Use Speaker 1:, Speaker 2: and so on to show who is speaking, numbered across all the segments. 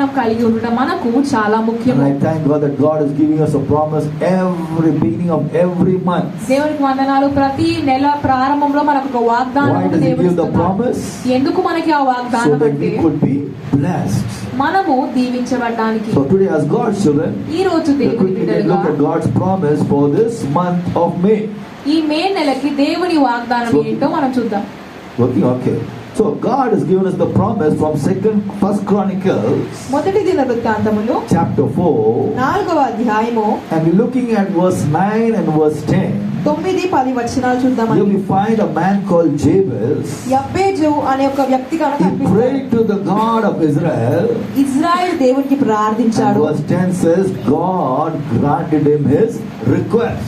Speaker 1: సంబంధం కలిగి ఉండడం మనకు చాలా ముఖ్యం.
Speaker 2: And I thank God that God is giving us a promise every beginning of every month.
Speaker 1: దేవునికి వందనాలు. ప్రతి నెల ప్రారంభంలో మనకు ఒక వాగ్దానం
Speaker 2: Why does He give the promise?
Speaker 1: ఎందుకు మనకి ఆ
Speaker 2: So
Speaker 1: వాగ్దానం
Speaker 2: that
Speaker 1: అంటే
Speaker 2: we could be blessed.
Speaker 1: మనము దీవించబడడానికి.
Speaker 2: So today as God's children,
Speaker 1: ఈ రోజు దేవుని
Speaker 2: quickly
Speaker 1: బిడ్డలుగా
Speaker 2: look at God's promise for this month of May.
Speaker 1: ఈ మే నెలకి దేవుని వాగ్దానం ఏంటో మనం చూద్దాం.
Speaker 2: Working okay. So God has given us the promise from First Chronicles
Speaker 1: మొదటి దినవృత్తాంతములు
Speaker 2: chapter 4,
Speaker 1: 4వ అధ్యాయము
Speaker 2: and we're looking at verse 9 and verse 10.
Speaker 1: 9-10 వచనాలు చూద్దామండి.
Speaker 2: Here we find a man called Jabez.
Speaker 1: యబ్బేజు అనే ఒక వ్యక్తి
Speaker 2: He
Speaker 1: కనిపిస్తాడు.
Speaker 2: prayed to the God of Israel.
Speaker 1: Israel దేవునికి
Speaker 2: And
Speaker 1: ప్రార్థించాడు.
Speaker 2: verse 10 says God granted him his request.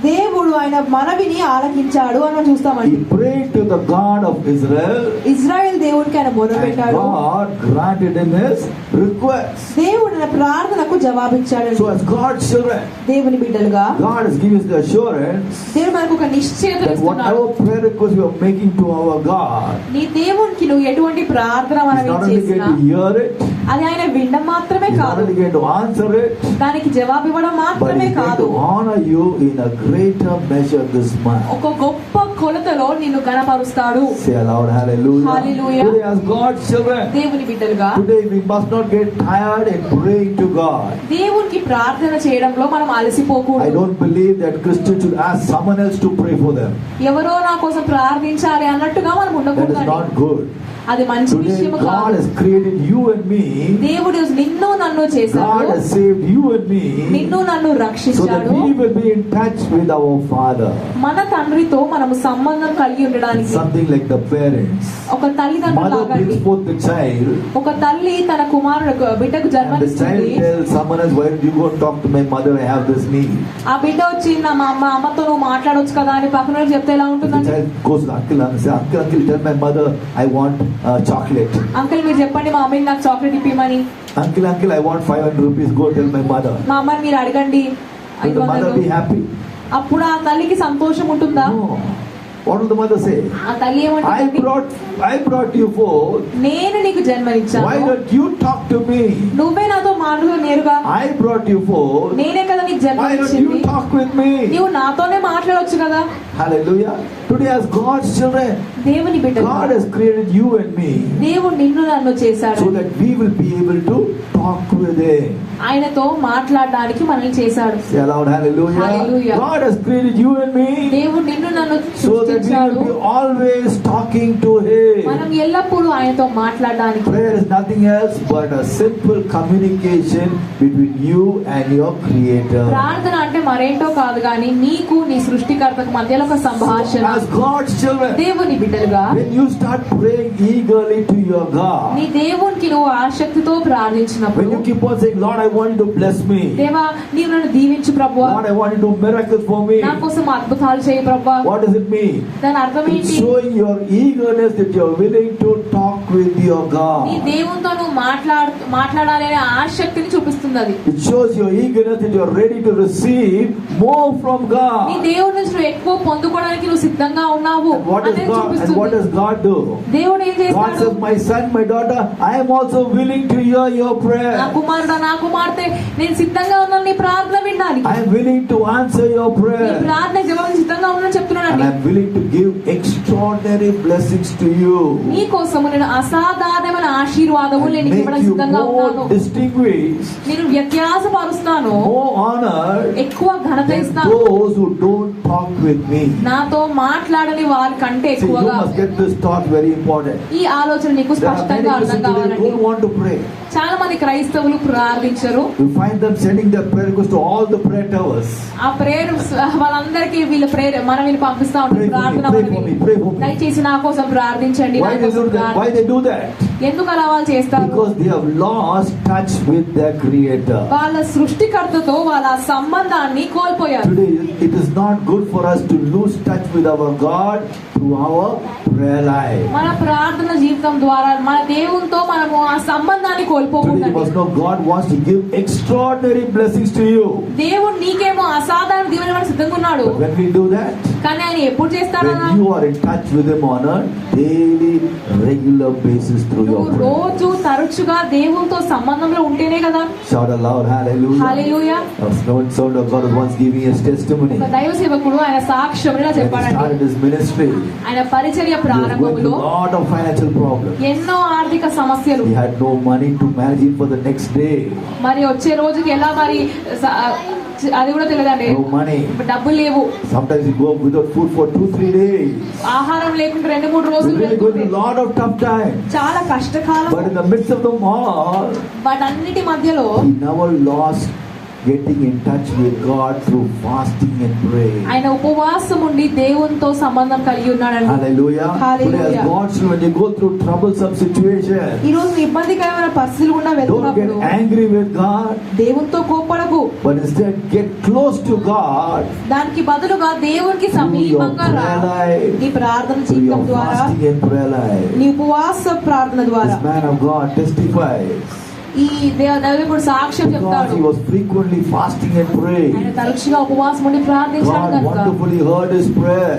Speaker 1: దేవుడు ఆయన మనవిని ఆలకించాడు అని మనం చూస్తామండి.
Speaker 2: He prayed to the God of Israel.
Speaker 1: Israel దేవునికి ఆయన
Speaker 2: And
Speaker 1: మొరపెట్టాడు.
Speaker 2: God granted him his request.
Speaker 1: దేవుడు ఆయన ప్రార్థనకు జవాబిచ్చాడు.
Speaker 2: So as God's children,
Speaker 1: దేవుని బిడ్డలుగా
Speaker 2: God has given us the assurance
Speaker 1: దేవుడు మనకు ఒక నిశ్చయత
Speaker 2: that
Speaker 1: ఇస్తున్నాడు.
Speaker 2: whatever prayer request we are making to our God,
Speaker 1: నీ దేవునికి నువ్వు ఎటువంటి ప్రార్థన
Speaker 2: He's
Speaker 1: మనం
Speaker 2: not only going
Speaker 1: చేసినా
Speaker 2: to hear it,
Speaker 1: అది ఆయన వినడం మాత్రమే
Speaker 2: He's not
Speaker 1: కాదు,
Speaker 2: only going to answer it,
Speaker 1: దానికి జవాబు ఇవ్వడం
Speaker 2: but
Speaker 1: మాత్రమే
Speaker 2: He's going
Speaker 1: కాదు,
Speaker 2: to honor you in a greater measure this month.
Speaker 1: ఒక గొప్ప కొలతలో నిన్ను గణపరుస్తాడు.
Speaker 2: Say aloud, hallelujah.
Speaker 1: Hallelujah.
Speaker 2: Today as God's children,
Speaker 1: దేవుని బిడ్డలుగా
Speaker 2: today we must not get tired in praying to God.
Speaker 1: దేవునికి ప్రార్థన చేయడంలో మనం
Speaker 2: I
Speaker 1: అలసిపోకూడదు.
Speaker 2: don't believe that Christians should ask someone else to pray for them.
Speaker 1: ఎవరో నా కోసం ప్రార్థించాలి అన్నట్టుగా మనం
Speaker 2: That is
Speaker 1: ఉండకూడదు.
Speaker 2: not good.
Speaker 1: అది మంచి
Speaker 2: Today
Speaker 1: విషయం
Speaker 2: God
Speaker 1: కాదు.
Speaker 2: has created you and me.
Speaker 1: దేవుడు నిన్ను నన్ను
Speaker 2: God
Speaker 1: చేశాడు,
Speaker 2: has saved you and me
Speaker 1: నిన్ను నన్ను
Speaker 2: so that
Speaker 1: రక్షించాడు.
Speaker 2: we will be in touch with our Father.
Speaker 1: మన తండ్రితో మనము సంబంధం కలిగి ఉండడానికి.
Speaker 2: Something like the parents.
Speaker 1: ఒక తల్లిదండ్రులు
Speaker 2: Mother
Speaker 1: లాగా
Speaker 2: brings forth the child
Speaker 1: ఒక తల్లి తన కుమారుడు బిడ్డకు
Speaker 2: and the child
Speaker 1: జన్మనిస్తుంది.
Speaker 2: tells someone else, why don't you go and talk to my mother, I have this need.
Speaker 1: ఆ బిడ్డ వచ్చి మా అమ్మతో నువ్వు మాట్లాడొచ్చు కదా అని పక్కన వాళ్ళకి చెప్తే ఎలా
Speaker 2: The
Speaker 1: ఉంటుందండి?
Speaker 2: child goes to uncle and says, uncle, tell my mother I want chocolate.
Speaker 1: Uncle మీరు చెప్పండి మా అమ్మకి నాకు chocolate ఇప్పిమని.
Speaker 2: Uncle, I want 500 rupees, go tell my mother.
Speaker 1: మా అమ్మని మీరు అడగండి
Speaker 2: Will the mother be
Speaker 1: 500.
Speaker 2: happy?
Speaker 1: అప్పుడు ఆ తల్లికి సంతోషం ఉంటుందా?
Speaker 2: No. What will the mother say?
Speaker 1: ఆ తల్లి ఏమంటుంది?
Speaker 2: I brought you forth.
Speaker 1: నేను నీకు
Speaker 2: Why
Speaker 1: జన్మనిచ్చాను,
Speaker 2: don't you talk to me?
Speaker 1: నువ్వే నాతో మాట్లాడు నేరుగా.
Speaker 2: I brought you forth.
Speaker 1: నేనే కదా నీకు
Speaker 2: Why don't
Speaker 1: జన్మనిచ్చింది,
Speaker 2: you talk with me?
Speaker 1: నీవు నాతోనే మాట్లాడొచ్చు కదా.
Speaker 2: Hallelujah. Today as God's children,
Speaker 1: దేవుని బిడ్డ
Speaker 2: God has created you and me
Speaker 1: దేవుడు నిన్ను నన్ను చేశాడు,
Speaker 2: so that we will be able to talk with Him.
Speaker 1: ఆయనతో మాట్లాడడానికి మనల్ని చేశాడు.
Speaker 2: Say aloud, hallelujah.
Speaker 1: Hallelujah.
Speaker 2: God has created you and me
Speaker 1: దేవుడు నిన్ను నన్ను
Speaker 2: so that we
Speaker 1: సృష్టించాడు,
Speaker 2: will be always talking to
Speaker 1: మనం
Speaker 2: Him.
Speaker 1: ఎల్లప్పుడూ ఆయనతో మాట్లాడడానికి.
Speaker 2: Prayer is nothing else but a simple communication between you and your Creator.
Speaker 1: ప్రార్థన అంటే మరేంటో కాదు కానీ నీకు నీ సృష్టికర్తకు మధ్యలో ఒక సంభాషణ.
Speaker 2: As God's children,
Speaker 1: దేవుని బిడ్డలుగా
Speaker 2: when you start praying eagerly to your
Speaker 1: నీ
Speaker 2: God,
Speaker 1: దేవునికి నువ్వు ఆసక్తితో
Speaker 2: when
Speaker 1: ప్రార్థించినప్పుడు,
Speaker 2: you keep on saying, Lord, I want you to bless me.
Speaker 1: దేవా నీవు నన్ను దీవించు ప్రభువా,
Speaker 2: Lord, I want you to do miracles for me.
Speaker 1: నా కోసం అద్భుతాలు చేయి ప్రభువా.
Speaker 2: What does it mean?
Speaker 1: దాని అర్థం
Speaker 2: It's
Speaker 1: ఏంటి?
Speaker 2: showing your eagerness that you're willing to talk with your
Speaker 1: నీ
Speaker 2: God.
Speaker 1: దేవునితో నువ్వు మాట్లాడాలి అనే ఆసక్తిని చూపిస్తుంది అది.
Speaker 2: It shows your eagerness that you're ready to receive more from
Speaker 1: నీ
Speaker 2: God.
Speaker 1: దేవుడి నుంచి నువ్వు ఎక్కువ పొందుకోవడానికి నువ్వు సిద్ధంగా ఉన్నావు
Speaker 2: And what
Speaker 1: అనేది
Speaker 2: does
Speaker 1: చూపిస్తుంది.
Speaker 2: God do?
Speaker 1: దేవుడు ఏం
Speaker 2: God
Speaker 1: చేస్తాడు?
Speaker 2: says, my son, my daughter, I am also willing to hear your
Speaker 1: నా
Speaker 2: prayer.
Speaker 1: కుమారుడా నా కుమార్తె నేను సిద్ధంగా ఉన్నాను నీ ప్రార్థన వినడానికి.
Speaker 2: I am willing to answer your
Speaker 1: నీ
Speaker 2: prayer.
Speaker 1: ప్రార్థన జవాబు సిద్ధంగా ఉన్నాను
Speaker 2: And
Speaker 1: చెప్తున్నానండి.
Speaker 2: I am willing to give extraordinary blessings to you.
Speaker 1: నీ కోసము నేను అసాధారణమైన ఆశీర్వాదము నేను
Speaker 2: And
Speaker 1: నీకు
Speaker 2: make
Speaker 1: ఇవ్వడానికి
Speaker 2: you
Speaker 1: సిద్ధంగా ఉన్నాను.
Speaker 2: more distinguished,
Speaker 1: నేను వ్యత్యాసపరుస్తాను,
Speaker 2: more honored
Speaker 1: ఎక్కువ ఘనత
Speaker 2: than
Speaker 1: ఇస్తాను
Speaker 2: those who don't talk with me.
Speaker 1: నాతో మాట్లాడని వారి కంటే
Speaker 2: See, you
Speaker 1: ఎక్కువగా.
Speaker 2: must get this thought very important.
Speaker 1: ఈ ఆలోచన నీకు
Speaker 2: There are many
Speaker 1: స్పష్టంగా అర్థం
Speaker 2: Christians today who
Speaker 1: కావాలండి.
Speaker 2: don't want to pray.
Speaker 1: చాలా మంది క్రైస్తవులు ప్రార్థించరు.
Speaker 2: You find them sending their prayer requests to all the prayer towers.
Speaker 1: ఆ ప్రేయర్ వాళ్ళందరికీ వీళ్ళ ప్రేయర్ మనవిని పంపిస్తా
Speaker 2: Pray
Speaker 1: ఉంటారు.
Speaker 2: for me,
Speaker 1: ప్రార్థన
Speaker 2: pray for me, pray for me.
Speaker 1: దయచేసి నా కోసం ప్రార్థించండి, నా
Speaker 2: Why they
Speaker 1: కోసం
Speaker 2: do that? Why they do that?
Speaker 1: ఎందుకు అలా వాళ్ళు చేస్తారు?
Speaker 2: Because they have lost touch with their Creator.
Speaker 1: వాళ్ళ సృష్టికర్తతో వాళ్ళ సంబంధాన్ని కోల్పోయారు.
Speaker 2: Today, it is not good for us to lose touch with our God through our prayer life.
Speaker 1: మన ప్రార్థన జీవితం ద్వారా మన దేవునితో మనము ఆ సంబంధాన్ని
Speaker 2: Today you
Speaker 1: కోల్పోకూడదు.
Speaker 2: must know God wants to give extraordinary blessings to you.
Speaker 1: దేవుడు నీకేమో అసాధారణ దీవెనలను సిద్ధంగా ఉన్నాడు.
Speaker 2: But when we do that,
Speaker 1: కానీ ఆయన ఎప్పుడు చేస్తాడా?
Speaker 2: when you are in touch with Him on a daily, regular basis through your
Speaker 1: నువ్వు
Speaker 2: prayer.
Speaker 1: రోజు తరచుగా దేవునితో సంబంధంలో ఉంటేనే కదా.
Speaker 2: Shout aloud, hallelujah.
Speaker 1: Hallelujah.
Speaker 2: A son of God was once giving his testimony.
Speaker 1: ఒక దైవ సేవకుడు ఆయన సాక్ష్యం ఇలా
Speaker 2: When he
Speaker 1: చెప్పాడండి.
Speaker 2: started his ministry,
Speaker 1: ఆయన పరిచర్య
Speaker 2: he was going
Speaker 1: ప్రారంభంలో
Speaker 2: through a lot of financial problems.
Speaker 1: ఎన్నో ఆర్థిక సమస్యలు,
Speaker 2: He had no money to manage it for the next day.
Speaker 1: మరి వచ్చే రోజుకి ఎలా మరి అది కూడా తెలియదండి.
Speaker 2: No money.
Speaker 1: డబ్బులు లేవు.
Speaker 2: Sometimes he go without food for 2-3 days.
Speaker 1: ఆహారం లేకుండా 2-3
Speaker 2: He
Speaker 1: రోజులు
Speaker 2: really going
Speaker 1: వెళ్తుంటే
Speaker 2: through a lot of tough times.
Speaker 1: చాలా కష్టకాలం.
Speaker 2: But in the midst of them all,
Speaker 1: వాటన్నిటి మధ్యలో
Speaker 2: he never lost getting in touch with God through fasting and prayer.
Speaker 1: ఆయన ఉపవాసం ఉండి దేవునితో సంబంధం కలిగి ఉన్నాడండి.
Speaker 2: Hallelujah.
Speaker 1: Hallelujah.
Speaker 2: Today as God's children, when you go through troublesome situations,
Speaker 1: ఈ రోజు ఇబ్బందికరమైన పరిస్థితులు గుండా
Speaker 2: don't get
Speaker 1: వెళ్తున్నప్పుడు
Speaker 2: angry with God,
Speaker 1: దేవునితో కోపడకు.
Speaker 2: but instead get close to God
Speaker 1: దానికి బదులుగా దేవునికి
Speaker 2: through your
Speaker 1: సమీపంగా రా.
Speaker 2: prayer life,
Speaker 1: నీ ప్రార్థన
Speaker 2: through
Speaker 1: జీవితం
Speaker 2: your
Speaker 1: ద్వారా,
Speaker 2: fasting and prayer life.
Speaker 1: నీ ఉపవాస ప్రార్థన ద్వారా
Speaker 2: This man of God testifies
Speaker 1: ఈ దేవుడు సాక్ష్యం
Speaker 2: because
Speaker 1: చెప్తాడు.
Speaker 2: he was frequently fasting and
Speaker 1: ఆయన
Speaker 2: praying.
Speaker 1: తరచుగా ఉపవాసం ఉండి ప్రార్థించాడు
Speaker 2: God
Speaker 1: కనుక
Speaker 2: wonderfully heard his prayer.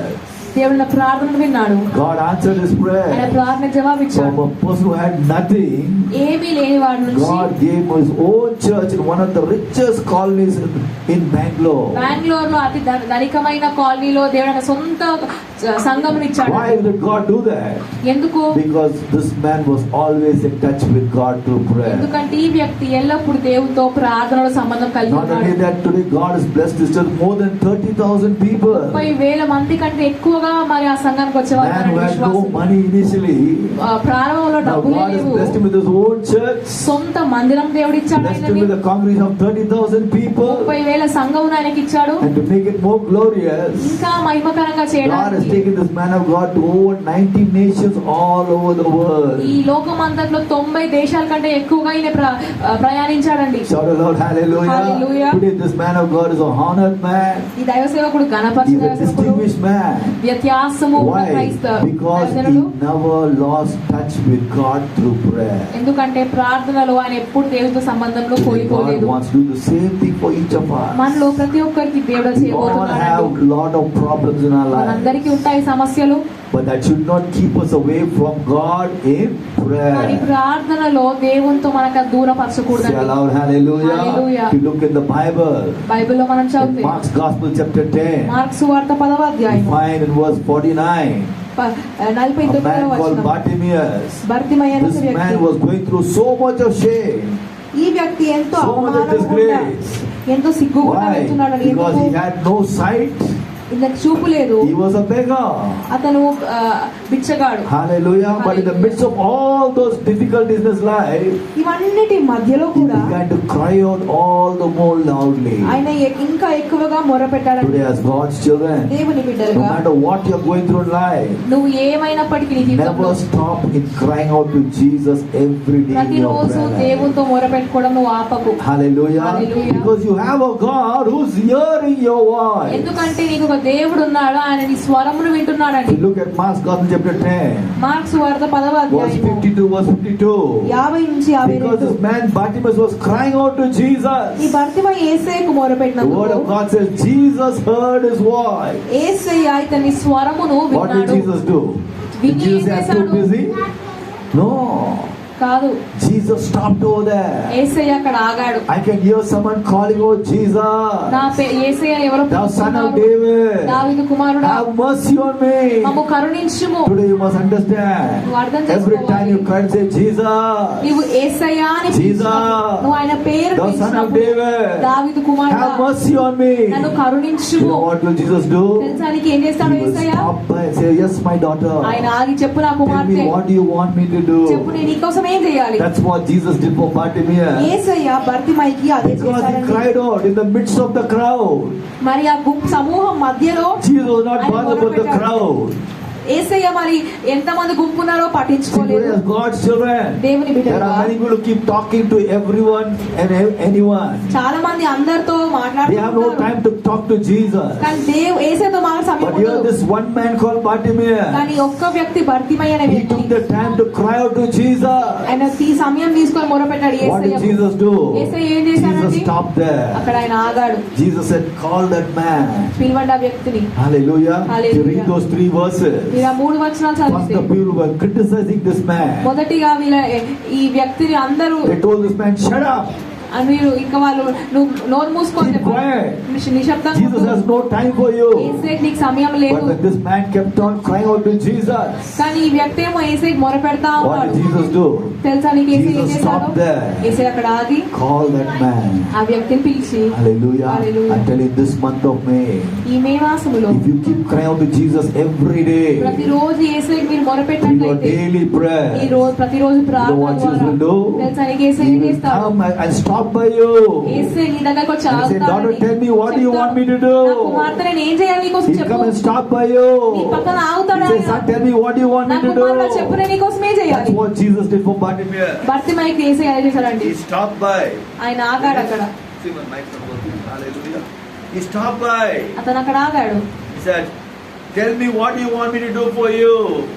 Speaker 1: దేవుడు నా ప్రార్థనను విన్నాడు.
Speaker 2: God answered his
Speaker 1: ఆయన
Speaker 2: prayer.
Speaker 1: ప్రార్థన జవాబిచ్చాడు.
Speaker 2: From a person who had nothing,
Speaker 1: ఏమీ లేని వాడి నుంచి
Speaker 2: God gave his own church in one of the richest colonies in Bangalore.
Speaker 1: Bengaluru లో అతి ధనికమైన కాలనీలో దేవుడు ఆయన సొంత సంఘం ఇచ్చాడు.
Speaker 2: Why did God do that?
Speaker 1: ఎందుకు?
Speaker 2: Because this man was always in touch with God through prayer.
Speaker 1: ఎందుకంటే ఈ వ్యక్తి ఎల్లప్పుడు దేవునితో ప్రార్థనలో సంబంధం కలిగి
Speaker 2: Not only
Speaker 1: ఉన్నాడు.
Speaker 2: that, today God has blessed his church more than 30,000 people.
Speaker 1: 30,000 మంది కంటే ఎక్కువగా మరి ఆ సంఘానికి వచ్చేవారు
Speaker 2: Man who had no
Speaker 1: విశ్వాసులు.
Speaker 2: money initially,
Speaker 1: ప్రారంభంలో
Speaker 2: now
Speaker 1: డబ్బులే
Speaker 2: God has
Speaker 1: లేవు.
Speaker 2: blessed him with his own church,
Speaker 1: సొంత మందిరం దేవుడు ఇచ్చాడు
Speaker 2: blessed him
Speaker 1: ఆయనని.
Speaker 2: with a congregation of 30,000 people.
Speaker 1: 30,000 సంఘం ఆయనకి ఇచ్చాడు.
Speaker 2: And to make it more glorious,
Speaker 1: ఇంకా మహిమకరంగా
Speaker 2: God has
Speaker 1: చేయడానికి
Speaker 2: taken this man of God to over 90 nations all over the world.
Speaker 1: ఈ లోకం అంతట్లో 90 దేశాల కంటే ఎక్కువగా ఈయన ప్రయాణించాడండి.
Speaker 2: Shout aloud, hallelujah.
Speaker 1: Hallelujah.
Speaker 2: Today this man of God is a honored man.
Speaker 1: ఈ దైవ సేవకుడు గణపతి
Speaker 2: He's a
Speaker 1: దైవ సేవకుడు
Speaker 2: distinguished man.
Speaker 1: వ్యత్యాసము ఉన్న
Speaker 2: Why?
Speaker 1: క్రైస్తవ
Speaker 2: Because he
Speaker 1: దైవజనుడు.
Speaker 2: never lost touch with God through prayer.
Speaker 1: ఎందుకంటే ప్రార్థనలో ఆయన ఎప్పుడు దేవునితో సంబంధంలో
Speaker 2: Today God
Speaker 1: కోల్పోలేదు.
Speaker 2: wants to do the same thing for each of us.
Speaker 1: మనలో ప్రతి ఒక్కరికి దేవుడు
Speaker 2: We all
Speaker 1: చేయబోతున్నాడు.
Speaker 2: have lot of problems in our lives,
Speaker 1: మనందరికీ ఉంటాయి సమస్యలు.
Speaker 2: but that should not keep us away from God in
Speaker 1: కానీ
Speaker 2: prayer.
Speaker 1: ప్రార్థనలో దేవునితో మనకు
Speaker 2: Say
Speaker 1: దూరపరచకూడదు.
Speaker 2: aloud, hallelujah.
Speaker 1: Hallelujah.
Speaker 2: If you look in the Bible,
Speaker 1: బైబిల్లో మనం
Speaker 2: in
Speaker 1: చదివితే
Speaker 2: Mark's Gospel chapter 10,
Speaker 1: మార్క్స్ సువార్త 10వ
Speaker 2: we
Speaker 1: అధ్యాయం
Speaker 2: find in verse 49, a
Speaker 1: 49వ
Speaker 2: man called
Speaker 1: వచనం.
Speaker 2: Bartimaeus.
Speaker 1: భర్తిమయ్యైన
Speaker 2: This
Speaker 1: వ్యక్తి.
Speaker 2: man was going through so much of shame.
Speaker 1: ఈ వ్యక్తి ఎంతో
Speaker 2: So much of
Speaker 1: అవమానము గుండా,
Speaker 2: disgrace.
Speaker 1: ఎంతో సిగ్గు గుండా
Speaker 2: Why?
Speaker 1: వెళ్తున్నాడు.
Speaker 2: Because he
Speaker 1: ఎందుకు?
Speaker 2: had no sight.
Speaker 1: ఇతనికి చూపు లేదు.
Speaker 2: He was a beggar.
Speaker 1: అతను బిచ్చగాడు.
Speaker 2: Hallelujah. But in the midst of all those difficulties in his life,
Speaker 1: ఇవన్నిటి మధ్యలో
Speaker 2: he
Speaker 1: కూడా
Speaker 2: began to cry out all the more loudly.
Speaker 1: ఆయన ఇంకా ఎక్కువగా మొరపెట్టాడంటే
Speaker 2: Today as God's children,
Speaker 1: దేవుని
Speaker 2: no
Speaker 1: బిడ్డలుగా
Speaker 2: matter what you're going through in life,
Speaker 1: నువ్వు ఏమైనప్పటికీ నీ జీవితంలో
Speaker 2: never stop in crying out to Jesus every day in your
Speaker 1: ప్రతిరోజు
Speaker 2: prayer life.
Speaker 1: దేవునితో మొరపెట్టుకోవడం నువ్వు ఆపకు.
Speaker 2: Hallelujah.
Speaker 1: Hallelujah.
Speaker 2: Because you have a God who's hearing your voice.
Speaker 1: ఎందుకంటే నీకు ఒక దేవుడు ఉన్నాడు. ఆయన నీ స్వరమును వింటున్నాడండి.
Speaker 2: If you look at Mark's Gospel chapter 10,
Speaker 1: marks వార్త 10వ
Speaker 2: verse
Speaker 1: అధ్యాయం
Speaker 2: 52, verse 52.
Speaker 1: 50 నుంచి
Speaker 2: Because
Speaker 1: 52.
Speaker 2: this man Bartimaeus was crying out to
Speaker 1: ఈ
Speaker 2: Jesus.
Speaker 1: భర్తిమ యేసేకు
Speaker 2: The
Speaker 1: మొరపెట్టినందుకు
Speaker 2: word of God says Jesus heard his voice.
Speaker 1: యేసయ్య ఇతని స్వరమును
Speaker 2: What did
Speaker 1: విన్నాడు.
Speaker 2: Jesus do? Did
Speaker 1: విని
Speaker 2: Jesus
Speaker 1: ఏం
Speaker 2: say I'm too
Speaker 1: చేశాడు?
Speaker 2: busy? No.
Speaker 1: కాదు,
Speaker 2: Jesus stopped over there.
Speaker 1: యేసయ్య అక్కడ ఆగాడు.
Speaker 2: I can hear someone calling out Jesus.
Speaker 1: నా యేసయ్య ఎవరో
Speaker 2: Thou son of
Speaker 1: పిలుస్తున్నారు.
Speaker 2: David,
Speaker 1: దావీదు కుమారుడా,
Speaker 2: have mercy on me.
Speaker 1: మమ్ము కరుణించుము.
Speaker 2: Today you must understand.
Speaker 1: నువ్వు అర్థం
Speaker 2: Every
Speaker 1: చేసుకోవాలి.
Speaker 2: time you cry and say Jesus,
Speaker 1: నీవు యేసయ్య అని
Speaker 2: Jesus,
Speaker 1: పిలిచినప్పుడు, నువ్వు ఆయన పేరు
Speaker 2: thou son of
Speaker 1: పిలిచినప్పుడు,
Speaker 2: David,
Speaker 1: దావీదు కుమారుడా,
Speaker 2: have mercy on me.
Speaker 1: నన్ను
Speaker 2: You
Speaker 1: కరుణించుము.
Speaker 2: know what will Jesus do?
Speaker 1: తెలుసా నీకు ఏం చేస్తాడు
Speaker 2: He will
Speaker 1: Yesayya?
Speaker 2: stop by and say, yes, my daughter.
Speaker 1: ఆయన ఆగి చెప్పు నా
Speaker 2: Tell
Speaker 1: కుమార్తె,
Speaker 2: me what do you want me to
Speaker 1: చెప్పు
Speaker 2: do?
Speaker 1: నేను నీకోసం ఏం చేయాలి?
Speaker 2: That's what Jesus did for Bartimaeus.
Speaker 1: యేసయ్య భర్తిమైకి అదే
Speaker 2: Because he
Speaker 1: చేశాడండి.
Speaker 2: cried out in the midst of the crowd.
Speaker 1: మరి ఆ సమూహం మధ్యలో
Speaker 2: Jesus was not
Speaker 1: ఆయన
Speaker 2: bothered about the
Speaker 1: మొరపెట్టాడు.
Speaker 2: crowd.
Speaker 1: యేసయ్య మరి ఎంతమంది గుంపు ఉన్నారో
Speaker 2: See,
Speaker 1: పట్టించుకోలేదు.
Speaker 2: today as God's children,
Speaker 1: దేవుని
Speaker 2: there
Speaker 1: బిడ్డలుగా
Speaker 2: are many people who keep talking to everyone and anyone.
Speaker 1: చాలా మంది అందరితో
Speaker 2: They have no
Speaker 1: మాట్లాడుతున్నారు.
Speaker 2: time to talk to Jesus.
Speaker 1: కానీ యేసయ్యతో మాట్లాడే సమయం
Speaker 2: But here
Speaker 1: ఉండదు.
Speaker 2: this one man called Bartimaeus,
Speaker 1: కానీ ఒక్క వ్యక్తి భర్తిమయ్య అనే
Speaker 2: he
Speaker 1: వ్యక్తి
Speaker 2: took the time to cry out to Jesus.
Speaker 1: ఆయన ఈ సమయం తీసుకొని మొరపెట్టాడు
Speaker 2: What did
Speaker 1: Yesayya.
Speaker 2: Jesus do?
Speaker 1: యేసయ్య ఏం
Speaker 2: Jesus
Speaker 1: చేశాడంటే
Speaker 2: stopped there.
Speaker 1: అక్కడ ఆయన ఆగాడు.
Speaker 2: Jesus said, call that man.
Speaker 1: పిలవండి ఆ వ్యక్తిని.
Speaker 2: Hallelujah.
Speaker 1: Hallelujah.
Speaker 2: You read those 3 verses.
Speaker 1: మీరు ఆ 3 వచనాలు
Speaker 2: First
Speaker 1: చదివితే
Speaker 2: the people were criticizing this man.
Speaker 1: మొదటిగా వీళ్ళ ఈ వ్యక్తిని అందరూ
Speaker 2: They told this man, shut up.
Speaker 1: మీరు ఇంకా వాళ్ళు నువ్వు నోరు మూసుకొని
Speaker 2: Keep quiet.
Speaker 1: నిశ్శబ్దంగా
Speaker 2: Jesus
Speaker 1: ఉండు.
Speaker 2: has no time for you.
Speaker 1: యేసయ్యకి నీకు సమయం లేదు.
Speaker 2: But when this man kept on crying out to Jesus,
Speaker 1: కానీ ఈ వ్యక్తి ఏమో యేసయ్యకి మొరపెడతా
Speaker 2: what
Speaker 1: ఉన్నాడు.
Speaker 2: did Jesus do?
Speaker 1: తెలుసా నీకు యేసయ్య ఏం
Speaker 2: Jesus
Speaker 1: చేశాడు?
Speaker 2: stopped there.
Speaker 1: యేసయ్య అక్కడ ఆగి
Speaker 2: Call that man.
Speaker 1: ఆ వ్యక్తిని పిలిచి
Speaker 2: Hallelujah.
Speaker 1: Hallelujah.
Speaker 2: I'm telling you, this month of May,
Speaker 1: ఈ మే మాసములో
Speaker 2: if you keep crying out to Jesus every day,
Speaker 1: ప్రతిరోజు యేసయ్యకి మీరు
Speaker 2: through your
Speaker 1: మొరపెట్టినట్లయితే
Speaker 2: daily prayer,
Speaker 1: ఈ రోజు ప్రతిరోజు
Speaker 2: you know
Speaker 1: ప్రార్థన
Speaker 2: what Jesus
Speaker 1: ద్వారా
Speaker 2: will do?
Speaker 1: తెలుసా నీకు యేసయ్య
Speaker 2: He
Speaker 1: ఏం
Speaker 2: will
Speaker 1: చేస్తాడు?
Speaker 2: come and stop by you.
Speaker 1: యేసయ్య నీ దగ్గరకు వచ్చి
Speaker 2: And say,
Speaker 1: ఆగుతాడని
Speaker 2: daughter, tell me, what do you want me to do?
Speaker 1: నా కుమార్తె నేను ఏం చేయాలి నీకోసం
Speaker 2: He'll
Speaker 1: చెప్పు.
Speaker 2: come and stop by you.
Speaker 1: నీ పక్కన ఆగుతాడు
Speaker 2: He says,
Speaker 1: ఆయన.
Speaker 2: son, tell me, what do you want
Speaker 1: నా
Speaker 2: me to
Speaker 1: కుమార్తె చెప్పు
Speaker 2: do?
Speaker 1: నేను నీకోసం ఏం
Speaker 2: That's
Speaker 1: చేయాలి?
Speaker 2: what Jesus did for Bartimaeus.
Speaker 1: భర్తిమయ్యకి యేసయ్య ఏం చేశాడండి?
Speaker 2: He stopped by.
Speaker 1: ఆయన ఆగాడు అక్కడ.
Speaker 2: See my mic's not working. Hallelujah. He stopped by.
Speaker 1: అతను అక్కడ ఆగాడు.
Speaker 2: He said, tell me what you want me to do for you.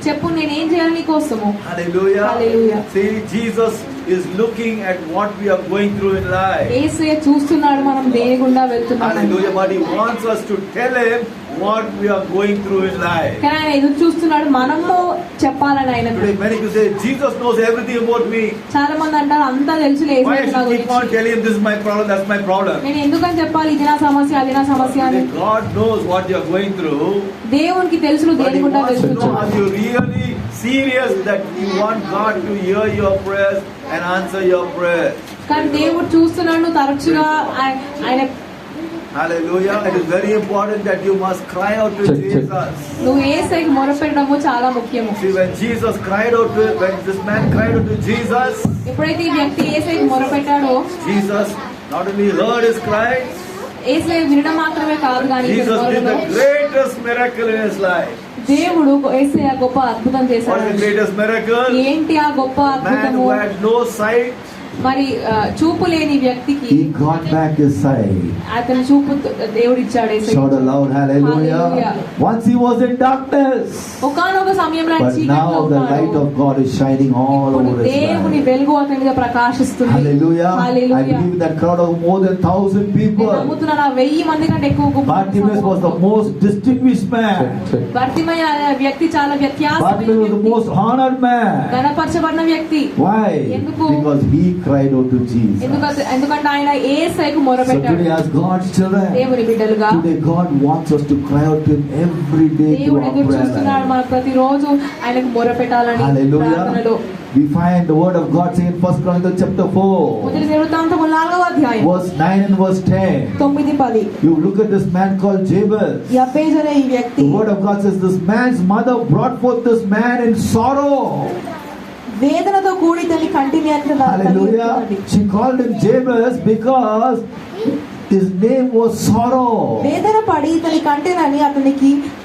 Speaker 1: చెప్పు నేను ఏం చేయాలి నీకోసము?
Speaker 2: Hallelujah.
Speaker 1: Hallelujah.
Speaker 2: See, Jesus is looking at what we are going through in life.
Speaker 1: యేసయ్య చూస్తున్నాడు మనం దేని గుండా వెళ్తున్నాము.
Speaker 2: Hallelujah. But He wants us to tell Him what we are going through in life.
Speaker 1: కానీ ఆయన ఎదురు చూస్తున్నాడు మనము చెప్పాలని ఆయన.
Speaker 2: Today many people say, Jesus knows everything about me.
Speaker 1: చాలా మంది అంటారు అంతా తెలుసు
Speaker 2: Why I
Speaker 1: యేసయ్య నా
Speaker 2: should keep on
Speaker 1: గురించి.
Speaker 2: telling Him this is my problem, that's my problem.
Speaker 1: నేను ఎందుకని చెప్పాలి ఇది నా సమస్య అది నా సమస్య అని?
Speaker 2: God knows what you are going through.
Speaker 1: దేవునికి తెలుసు నువ్వు
Speaker 2: But
Speaker 1: దేని
Speaker 2: He
Speaker 1: గుండా
Speaker 2: wants to know,
Speaker 1: వెళ్తున్నావు.
Speaker 2: are you really serious that you want God to hear your prayers and answer your prayers?
Speaker 1: కానీ దేవుడు చూస్తున్నాడు నువ్వు తరచుగా ఆయన
Speaker 2: Hallelujah. It is very important that you must cry out to Jesus.
Speaker 1: నువ్వు యేసయ్యకి మొరపెట్టడము చాలా ముఖ్యము.
Speaker 2: See, when Jesus cried out to, when this man cried out to Jesus,
Speaker 1: ఎప్పుడైతే ఈ వ్యక్తి యేసయ్యకి మొరపెట్టాడో
Speaker 2: Jesus not only heard his cry,
Speaker 1: యేసయ్య వినడం మాత్రమే కాదు కానీ ఈ
Speaker 2: Jesus did
Speaker 1: మొరలో
Speaker 2: the greatest miracle in his life.
Speaker 1: దేవుడు యేసయ్య గొప్ప అద్భుతం
Speaker 2: What is
Speaker 1: చేశాడు.
Speaker 2: the greatest miracle?
Speaker 1: ఏంటి ఆ గొప్ప
Speaker 2: Man
Speaker 1: అద్భుతము?
Speaker 2: who had no sight,
Speaker 1: మరి చూపు లేని వ్యక్తికి
Speaker 2: he got back his sight.
Speaker 1: అతని చూపు దేవుడు ఇచ్చాడు యేసయ్య.
Speaker 2: Shout aloud, hallelujah.
Speaker 1: Hallelujah.
Speaker 2: Once he was in darkness,
Speaker 1: ఒకానొక సమయంలో ఆయన
Speaker 2: but
Speaker 1: చీకట్లో
Speaker 2: now the light
Speaker 1: ఉన్నాడు.
Speaker 2: of God is shining all
Speaker 1: ఇప్పుడు
Speaker 2: over his
Speaker 1: దేవుని
Speaker 2: life.
Speaker 1: వెలుగు అతని మీద ప్రకాశిస్తుంది.
Speaker 2: Hallelujah. I
Speaker 1: Hallelujah.
Speaker 2: believe that crowd of more than 1,000
Speaker 1: నేను
Speaker 2: people.
Speaker 1: నమ్ముతున్నాను ఆ 1000 మంది కంటే ఎక్కువ గుంపు
Speaker 2: Bartimaeus was the most distinguished man.
Speaker 1: భర్తిమయ్య అనే వ్యక్తి చాలా వ్యత్యాసమైన
Speaker 2: Bartimaeus was the
Speaker 1: వ్యక్తి.
Speaker 2: most honored man.
Speaker 1: గణపరచబడిన వ్యక్తి.
Speaker 2: Why?
Speaker 1: ఎందుకు?
Speaker 2: Because he cried out to Jesus.
Speaker 1: ఎందుకంటే ఆయన యేసయ్యకు
Speaker 2: So
Speaker 1: మొరపెట్టాడు.
Speaker 2: today as God's children,
Speaker 1: దేవుని బిడ్డలుగా
Speaker 2: today God wants us to cry out to Him every day through
Speaker 1: దేవుడు
Speaker 2: our
Speaker 1: ఎదురు
Speaker 2: prayer
Speaker 1: చూస్తున్నాడు
Speaker 2: life.
Speaker 1: మన ప్రతిరోజు ఆయనకు మొరపెట్టాలని ప్రార్థనలో.
Speaker 2: Hallelujah. We find the word of God saying in 1 Chronicles chapter 4,
Speaker 1: మొదటి వృత్తాంతము 4వ అధ్యాయం
Speaker 2: verse 9 and verse 10.
Speaker 1: 9-10.
Speaker 2: You look at this man called Jabez.
Speaker 1: యబ్బేజు అనే ఈ వ్యక్తి
Speaker 2: The word of God says this man's mother brought forth this man in sorrow.
Speaker 1: వేదనతో కూడి తల్లి కంటిని అంటే
Speaker 2: Hallelujah. She called him Jabez because his name was sorrow.
Speaker 1: వేదన పడి తల్లి కంటేనని అతని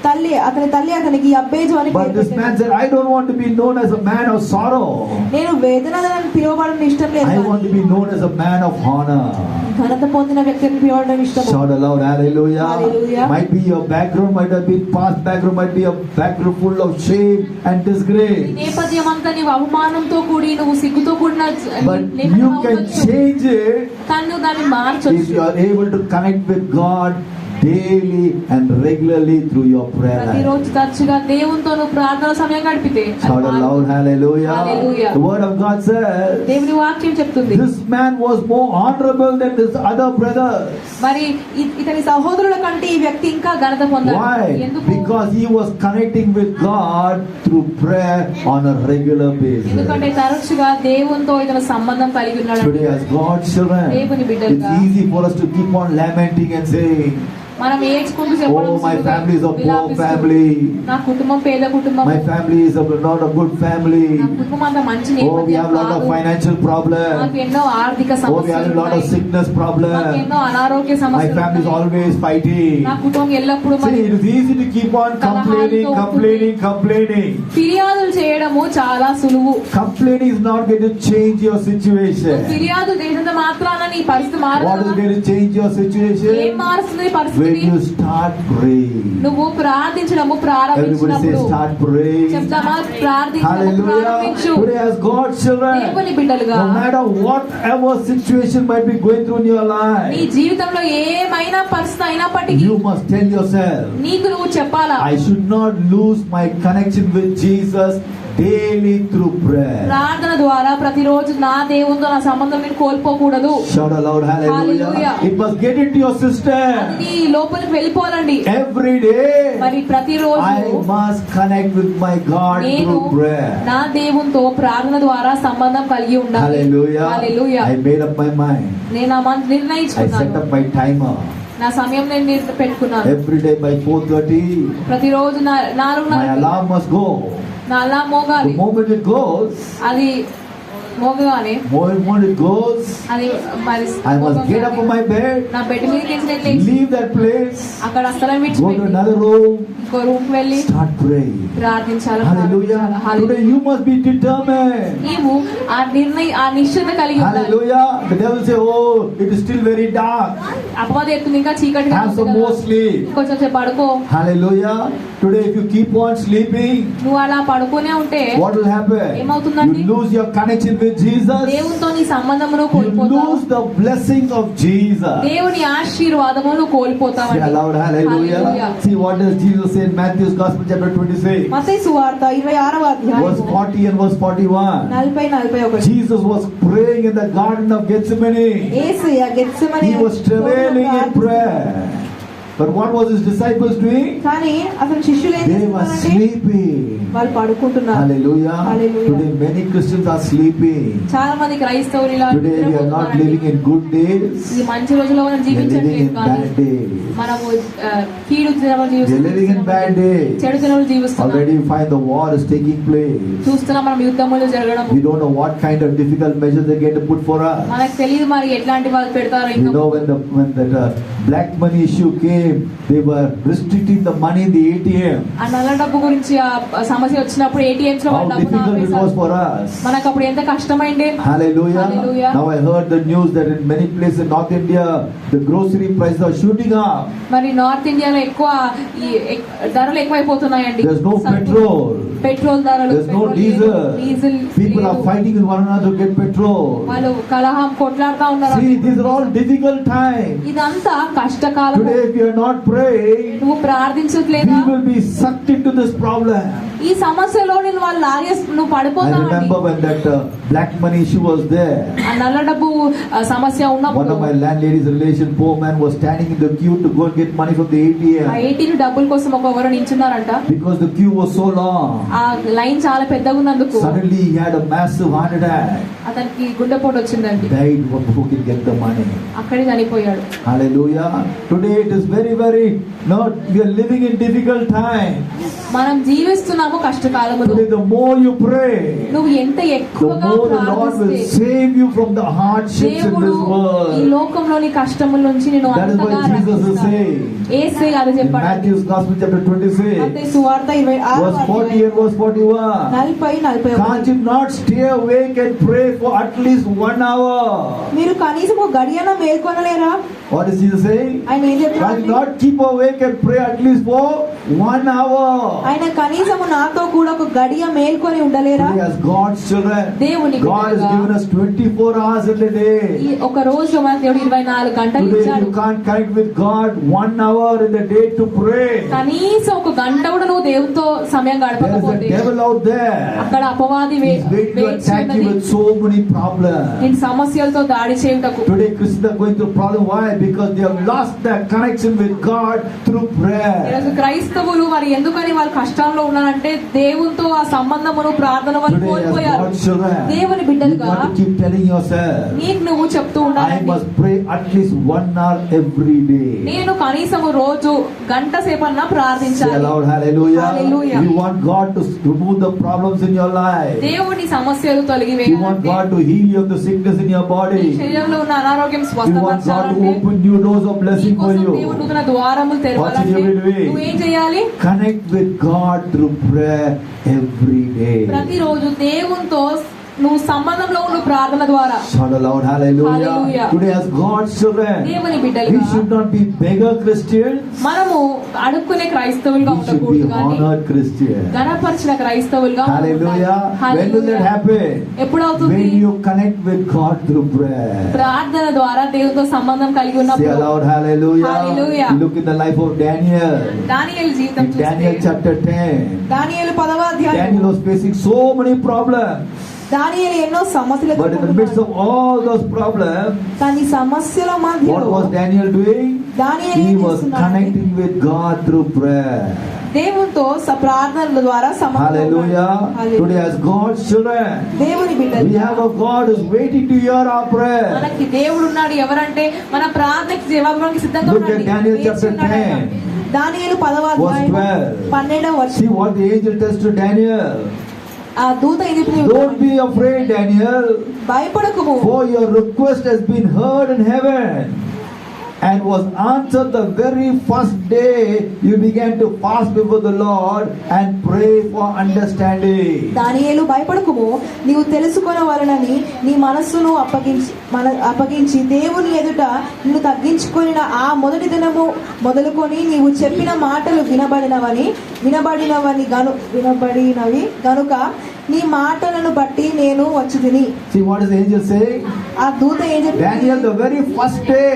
Speaker 1: తల్లి అతనికి యబ్బేజు అని
Speaker 2: But
Speaker 1: పేరు
Speaker 2: this man
Speaker 1: పెట్టాడు.
Speaker 2: said, I don't want to be known as a man of sorrow.
Speaker 1: నేను వేదనలను పిలువబడడం ఇష్టం లేదు
Speaker 2: I want to be known as a man of honor.
Speaker 1: ఘనత పొందిన వ్యక్తిని పిలవడం ఇష్టం.
Speaker 2: Shout aloud, hallelujah.
Speaker 1: Hallelujah.
Speaker 2: Might be your background, might have been past background, might be a background full of shame and disgrace.
Speaker 1: నేపథ్యం అంతా నీవు అవమానంతో కూడి నువ్వు సిగ్గుతో కూడిన
Speaker 2: But
Speaker 1: నేపథ్యం
Speaker 2: you can
Speaker 1: అవ్వచ్చు.
Speaker 2: change it
Speaker 1: కానీ నువ్వు దాన్ని
Speaker 2: if
Speaker 1: మార్చొచ్చు.
Speaker 2: you are able to connect with God daily and regularly through your prayer life.
Speaker 1: ప్రతిరోజు తరచుగా దేవునితో నువ్వు ప్రార్థన సమయం గడిపితే
Speaker 2: Shout aloud, hallelujah.
Speaker 1: Hallelujah.
Speaker 2: The word of God says,
Speaker 1: దేవుని వాక్యం చెప్తుంది
Speaker 2: this man was more honorable than his other brothers.
Speaker 1: మరి ఇతని సహోదరుల కంటే ఈ వ్యక్తి ఇంకా ఘనత పొందాడు.
Speaker 2: Why?
Speaker 1: ఎందుకు?
Speaker 2: Because he was connecting with God through prayer on a regular basis.
Speaker 1: ఎందుకంటే తరచుగా దేవునితో ఇతను సంబంధం కలిగి ఉన్నాడు.
Speaker 2: Today as God's children,
Speaker 1: దేవుని బిడ్డలుగా
Speaker 2: it's easy for us to keep on lamenting and saying,
Speaker 1: మనం ఏడ్చుకుంటూ చెప్పడం
Speaker 2: Oh, my
Speaker 1: సులువే.
Speaker 2: family is a poor
Speaker 1: విలాపిస్తూ,
Speaker 2: family.
Speaker 1: నా కుటుంబం పేద కుటుంబం,
Speaker 2: My family is not a good family.
Speaker 1: నా కుటుంబం అంత మంచి
Speaker 2: Oh, we
Speaker 1: నేపథ్యం
Speaker 2: have a lot of
Speaker 1: కాదు.
Speaker 2: financial problems.
Speaker 1: నాకు ఎన్నో ఆర్థిక
Speaker 2: Oh, we have
Speaker 1: సమస్యలు
Speaker 2: a lot of
Speaker 1: ఉన్నాయి.
Speaker 2: sickness
Speaker 1: నాకు
Speaker 2: problems.
Speaker 1: ఎన్నో అనారోగ్య
Speaker 2: My
Speaker 1: సమస్యలు
Speaker 2: family is
Speaker 1: ఉన్నాయి.
Speaker 2: always fighting.
Speaker 1: నా కుటుంబం ఎల్లప్పుడూ
Speaker 2: See,
Speaker 1: మరి
Speaker 2: it is easy to keep on complaining.
Speaker 1: ఫిర్యాదులు చేయడము చాలా సులువు.
Speaker 2: Complaining is not going to change your situation.
Speaker 1: ఫిర్యాదు చేసినంత మాత్రాన నీ పరిస్థితి
Speaker 2: What is
Speaker 1: మారదు.
Speaker 2: going to change your
Speaker 1: ఏం
Speaker 2: situation?
Speaker 1: మారుస్తుంది
Speaker 2: When
Speaker 1: పరిస్థితి?
Speaker 2: you start praying.
Speaker 1: నువ్వు ప్రార్థించడము
Speaker 2: Everybody say
Speaker 1: ప్రారంభించినప్పుడు.
Speaker 2: start praying.
Speaker 1: చెప్తామా? ప్రార్థించడము
Speaker 2: Hallelujah.
Speaker 1: ప్రారంభించు.
Speaker 2: Today as God's children,
Speaker 1: దేవుని బిడ్డలుగా
Speaker 2: no matter whatever situation might be going through in your
Speaker 1: నీ
Speaker 2: life,
Speaker 1: జీవితంలో ఏమైనా పరిస్థితి అయినప్పటికీ
Speaker 2: you must tell yourself,
Speaker 1: నీకు నువ్వు చెప్పాలా,
Speaker 2: I should not lose my connection with Jesus daily through prayer.
Speaker 1: ప్రార్థన ద్వారా ప్రతిరోజు నా దేవునితో నా సంబంధం నేను కోల్పోకూడదు.
Speaker 2: Shout aloud, hallelujah.
Speaker 1: Hallelujah.
Speaker 2: It must get into your
Speaker 1: అది
Speaker 2: system.
Speaker 1: నీ లోపలికి వెళ్ళిపోవాలండి.
Speaker 2: Every day,
Speaker 1: మరి ప్రతిరోజు
Speaker 2: I must connect with my God
Speaker 1: నేను
Speaker 2: through prayer.
Speaker 1: నా దేవునితో ప్రార్థన ద్వారా సంబంధం కలిగి ఉండాలి.
Speaker 2: Hallelujah.
Speaker 1: Hallelujah.
Speaker 2: I made up my mind.
Speaker 1: నేను ఆ మాట
Speaker 2: I set
Speaker 1: నిర్ణయించుకున్నాను.
Speaker 2: up my timer.
Speaker 1: నా సమయం నేను పెట్టుకున్నాను.
Speaker 2: Every day by 4:30,
Speaker 1: ప్రతిరోజు
Speaker 2: my
Speaker 1: 4:30
Speaker 2: alarm must go.
Speaker 1: నా అలా
Speaker 2: The
Speaker 1: మోగాలి.
Speaker 2: moment it goes,
Speaker 1: అది మోగగానే
Speaker 2: moment it goes,
Speaker 1: అది మరి
Speaker 2: I must get up from my bed,
Speaker 1: నా బెడ్ మీద లేచి
Speaker 2: leave that place,
Speaker 1: అక్కడ స్థలం
Speaker 2: go to
Speaker 1: విడిచిపెట్టి
Speaker 2: another room,
Speaker 1: ఇంకో రూమ్ వెళ్ళి
Speaker 2: start praying.
Speaker 1: ప్రార్థించాలి.
Speaker 2: Hallelujah. Today you must be determined.
Speaker 1: నీవు ఆ నిశ్చయత కలిగి ఉండాలి.
Speaker 2: Hallelujah. The devil say, oh, it is still very dark.
Speaker 1: అపవాది ఎత్తుంది ఇంకా చీకటిగా
Speaker 2: Have
Speaker 1: ఉంది
Speaker 2: some
Speaker 1: కదా.
Speaker 2: more sleep.
Speaker 1: కొంచెం సేపు పడుకో.
Speaker 2: Hallelujah. Today if you keep on sleeping,
Speaker 1: నువ్వు అలా పడుకోనే ఉంటే
Speaker 2: what will happen?
Speaker 1: ఏమవుతుందండి?
Speaker 2: You lose your connection with Jesus.
Speaker 1: దేవునితో నీ సంబంధమును
Speaker 2: You
Speaker 1: కోల్పోతావు.
Speaker 2: lose the blessings of Jesus.
Speaker 1: దేవుని ఆశీర్వాదమును
Speaker 2: Say
Speaker 1: కోల్పోతావు.
Speaker 2: aloud, hallelujah.
Speaker 1: Hallelujah.
Speaker 2: See what does Jesus say in Matthew's Gospel chapter 26,
Speaker 3: మత్తయి సువార్త 26వ
Speaker 2: verse
Speaker 3: అధ్యాయము
Speaker 2: 40 and verse 41.
Speaker 3: 40-41.
Speaker 2: Jesus was praying in the Garden of Gethsemane.
Speaker 3: Yesayya Gethsemane
Speaker 2: He was travailing in prayer. But what was his disciples doing?
Speaker 3: కానీ అసలు శిష్యులు ఏం
Speaker 2: They were
Speaker 3: చేస్తున్నారంటే
Speaker 2: sleeping.
Speaker 3: వాళ్ళు పడుకుంటున్నారు.
Speaker 2: Hallelujah.
Speaker 3: Hallelujah.
Speaker 2: Today many Christians are sleeping.
Speaker 1: చాలా మంది క్రైస్తవులు ఇలా
Speaker 2: Today we are not living in good days.
Speaker 1: ఈ మంచి రోజుల్లో మనం
Speaker 2: We are living
Speaker 1: జీవించట్లేదు
Speaker 2: in
Speaker 1: కానీ
Speaker 2: bad days.
Speaker 1: మనము కీడు దినములు
Speaker 2: We are living in bad
Speaker 1: జీవిస్తున్నాం.
Speaker 2: days.
Speaker 1: చెడు దినములు జీవిస్తున్నాం.
Speaker 2: Already you find the war is taking place.
Speaker 1: చూస్తున్నాం మనం యుద్ధములు జరగడం.
Speaker 2: We don't know what kind of difficult measures they're going to put for us.
Speaker 1: మనకు తెలియదు మరి ఎట్లాంటి వాళ్ళు పెడతారో
Speaker 2: You
Speaker 1: ఇంకా.
Speaker 2: know when that black money issue came, they were restricting the money in the ATM.
Speaker 1: ఆ నల్ల డబ్బు గురించి ఆ సమస్య వచ్చినప్పుడు ATMs లో
Speaker 2: How
Speaker 1: వాళ్ళ డబ్బును
Speaker 2: difficult it was
Speaker 1: ఆపేశారు.
Speaker 2: for us.
Speaker 1: మనకు అప్పుడు ఎంత కష్టమైంది.
Speaker 2: Hallelujah.
Speaker 1: Hallelujah.
Speaker 2: Now I heard the news that in many places in North India, the grocery prices are shooting up.
Speaker 1: మరి నార్త్ ఇండియాలో ఎక్కువ ఈ ధరలు ఎక్కువైపోతున్నాయండి.
Speaker 2: There's no petrol.
Speaker 1: పెట్రోల్ ధరలు,
Speaker 2: There's no
Speaker 1: పెట్రోల్ లేదు,
Speaker 2: diesel.
Speaker 1: డీజిల్
Speaker 2: People are
Speaker 1: లేదు.
Speaker 2: fighting with one another to get petrol.
Speaker 1: వాళ్ళు కలహం కొట్లాడుతా ఉన్నారు.
Speaker 2: See, these are all difficult times.
Speaker 1: ఇదంతా కష్టకాలం.
Speaker 2: Today, if you are not praying,
Speaker 1: నువ్వు ప్రార్థించట్లేదా?
Speaker 2: we will be sucked into this problem.
Speaker 1: ఈ సమస్యలో నేను వాళ్ళు నువ్వు
Speaker 2: I
Speaker 1: పడిపోతావు.
Speaker 2: remember when that black money issue was there.
Speaker 1: ఆ నల్ల డబ్బు సమస్య
Speaker 2: One
Speaker 1: ఉన్నప్పుడు
Speaker 2: of my landlady's relation, poor man, was standing in the queue to go and get money from the
Speaker 1: ఆ
Speaker 2: ATM
Speaker 1: ఏటీఎం డబ్బుల కోసం ఒకరు నించున్నారంట.
Speaker 2: because the queue was so long.
Speaker 1: ఆ లైన్ చాలా పెద్దగా ఉన్నందుకు
Speaker 2: Suddenly he had a massive heart attack.
Speaker 1: అతనికి గుండెపోటు వచ్చిందండి.
Speaker 2: Died before he could get the money.
Speaker 1: అక్కడే చనిపోయాడు.
Speaker 2: Hallelujah. Today it is very not. We are living in difficult times.
Speaker 1: మనం జీవిస్తున్నాము కష్టకాలములో.
Speaker 2: Today the more you pray,
Speaker 1: నువ్వు ఎంత
Speaker 2: the
Speaker 1: ఎక్కువగా
Speaker 2: more the Lord will
Speaker 1: ప్రార్థిస్తే
Speaker 2: save you from the hardships in
Speaker 1: దేవుడు
Speaker 2: this
Speaker 1: ఈ
Speaker 2: world.
Speaker 1: లోకంలోని కష్టముల నుంచి నేను
Speaker 2: That is
Speaker 1: అంతగా
Speaker 2: why Jesus is saying
Speaker 1: యేసే అది
Speaker 2: in
Speaker 1: చెప్పాడు.
Speaker 2: Matthew's Gospel chapter 26,
Speaker 3: మత్తయి సువార్త 26వ
Speaker 2: verse 40 and verse 41.
Speaker 3: 40-41.
Speaker 2: Can't you not stay awake and pray for at least 1 hour?
Speaker 3: మీరు కనీసం ఒక గడియన మేల్కొనలేరా?
Speaker 2: What is Jesus saying?
Speaker 3: ఆయన ఏం
Speaker 2: Can you
Speaker 3: చెప్తున్నారు?
Speaker 2: not keep awake and pray at least for 1 hour?
Speaker 3: ఆయన కనీసం నాతో కూడా ఒక గడియ మేల్కొని ఉండలేరా?
Speaker 2: Today as God's children,
Speaker 1: దేవుని
Speaker 2: God has
Speaker 1: బిడ్డలుగా
Speaker 2: given us 24 hours in a day.
Speaker 1: ఈ ఒక రోజు మన దేవుడు 24 గంటలు
Speaker 2: Today
Speaker 1: ఇచ్చాడు.
Speaker 2: you can't connect with God 1 hour in the day to pray.
Speaker 1: కనీసం ఒక గంట కూడా నువ్వు దేవునితో సమయం
Speaker 2: There is
Speaker 1: గడపకపోతే
Speaker 2: a devil out there.
Speaker 1: అక్కడ అపవాది
Speaker 2: He's waiting to
Speaker 1: వేచి
Speaker 2: attack you
Speaker 1: ఉన్నది.
Speaker 2: with so many problems.
Speaker 1: నేను సమస్యలతో దాడి చేయుటకు.
Speaker 2: Today Christians are going through problem. Why? Because they have lost their connection with God through prayer.
Speaker 1: ఈరోజు క్రైస్తవులు క్రైస్తవులు మరి ఎందుకని వాళ్ళు కష్టాల్లో ఉన్నారంటే దేవునితో ఆ సంబంధమును ప్రార్థన వాళ్ళు
Speaker 2: Today, as
Speaker 1: కోల్పోయారు.
Speaker 2: God's children,
Speaker 1: దేవుని
Speaker 2: you
Speaker 1: బిడ్డలుగా
Speaker 2: got to keep telling yourself,
Speaker 1: నీకు నువ్వు చెప్తూ
Speaker 2: I
Speaker 1: ఉండాలి,
Speaker 2: must pray at least 1 hour every day.
Speaker 1: నేను కనీసము రోజు గంట సేపన్నా
Speaker 2: Say
Speaker 1: ప్రార్థించాలి.
Speaker 2: aloud, hallelujah.
Speaker 1: Hallelujah.
Speaker 2: You want God to remove the problems in your life.
Speaker 1: దేవుని సమస్యలు
Speaker 2: You want
Speaker 1: తొలగివేయాలంటే,
Speaker 2: God to heal you of the sickness in your
Speaker 1: నీ
Speaker 2: body.
Speaker 1: శరీరంలో ఉన్న అనారోగ్యం
Speaker 2: You want God to
Speaker 1: స్వస్థపరచాలంటే,
Speaker 2: open new doors of blessing for
Speaker 1: నీకోసం
Speaker 2: you.
Speaker 1: దేవుడు నూతన ద్వారములు తెరవాలంటే
Speaker 2: What you will do?
Speaker 1: నువ్వేం చేయాలి?
Speaker 2: Connect with God through prayer every day.
Speaker 1: ప్రతిరోజు దేవునితో నువ్వు సంబంధంలో ఉన్న ప్రార్థన ద్వారా.
Speaker 2: Shout aloud, hallelujah.
Speaker 1: Hallelujah.
Speaker 2: Today as God's children,
Speaker 1: దేవుని
Speaker 2: we
Speaker 1: బిడ్డలుగా
Speaker 2: should not be beggar Christians.
Speaker 1: మనము అడుక్కునే క్రైస్తవులుగా
Speaker 2: We should be
Speaker 1: ఉండకూడదు కానీ
Speaker 2: honored Christians.
Speaker 1: ఘనపరిచిన క్రైస్తవులుగా
Speaker 2: Hallelujah.
Speaker 1: ఉండాలి.
Speaker 2: When will that happen?
Speaker 1: ఎప్పుడవుతుంది?
Speaker 2: When you connect with God through prayer.
Speaker 1: ప్రార్థన ద్వారా దేవునితో సంబంధం కలిగి
Speaker 2: Say
Speaker 1: ఉన్నప్పుడు.
Speaker 2: aloud, hallelujah.
Speaker 1: Hallelujah.
Speaker 2: Look in the life of Daniel.
Speaker 1: దానియేలు జీవితం
Speaker 2: In Daniel
Speaker 1: చూస్తే
Speaker 2: chapter 10,
Speaker 3: దానియేలు 10వ అధ్యాయం.
Speaker 2: Daniel was facing so many problems.
Speaker 3: దానియేలు ఎన్నో సమస్యలతో
Speaker 2: But in the midst of all those problems,
Speaker 3: కానీ సమస్యల
Speaker 2: what
Speaker 3: మధ్యలో
Speaker 2: was Daniel doing?
Speaker 3: దానియేలు
Speaker 2: He
Speaker 3: ఏం
Speaker 2: was
Speaker 3: చేస్తున్నాడు?
Speaker 2: connecting with God through prayer.
Speaker 3: దేవునితో ప్రార్థనల ద్వారా సంబంధం
Speaker 2: Hallelujah.
Speaker 3: Hallelujah.
Speaker 2: Today as God's children,
Speaker 3: దేవుని
Speaker 2: we
Speaker 3: బిడ్డలు
Speaker 2: have a God who's waiting to hear our prayer.
Speaker 1: మనకి దేవుడు ఉన్నాడు. ఎవరంటే మన ప్రార్థనకి జవాబుకి సిద్ధంగా
Speaker 2: Look at
Speaker 1: ఉన్నాడు.
Speaker 2: Daniel
Speaker 1: వేచి
Speaker 2: chapter
Speaker 1: ఉన్నాడు ఆయన.
Speaker 2: 10.
Speaker 3: దానియేలు 10వ
Speaker 2: Verse
Speaker 3: అధ్యాయం
Speaker 2: 12.
Speaker 3: 12వ వచనం.
Speaker 2: See what the angel tells to Daniel.
Speaker 3: ఆ దూత ఇది
Speaker 2: Don't be afraid, Daniel,
Speaker 3: భయపడకుము,
Speaker 2: for your request has been heard in heaven and was answered the very first day you began to fast before the Lord and pray for understanding.
Speaker 3: దానియేలు భయపడకుము, నీవు తెలుసుకొనవలెనని నీ మనస్సును అప్పగించి దేవుని ఎదుట నిన్ను తగ్గించుకొనిన ఆ మొదటి దినము మొదలుకొని నీవు చెప్పిన మాటలు వినబడినవి గనుక నీ మాటలను బట్టి నేను వచ్చి తిని.
Speaker 2: See what does the angel say?
Speaker 3: ఆ దూత ఏం చెప్పింది?
Speaker 2: Daniel, the very first day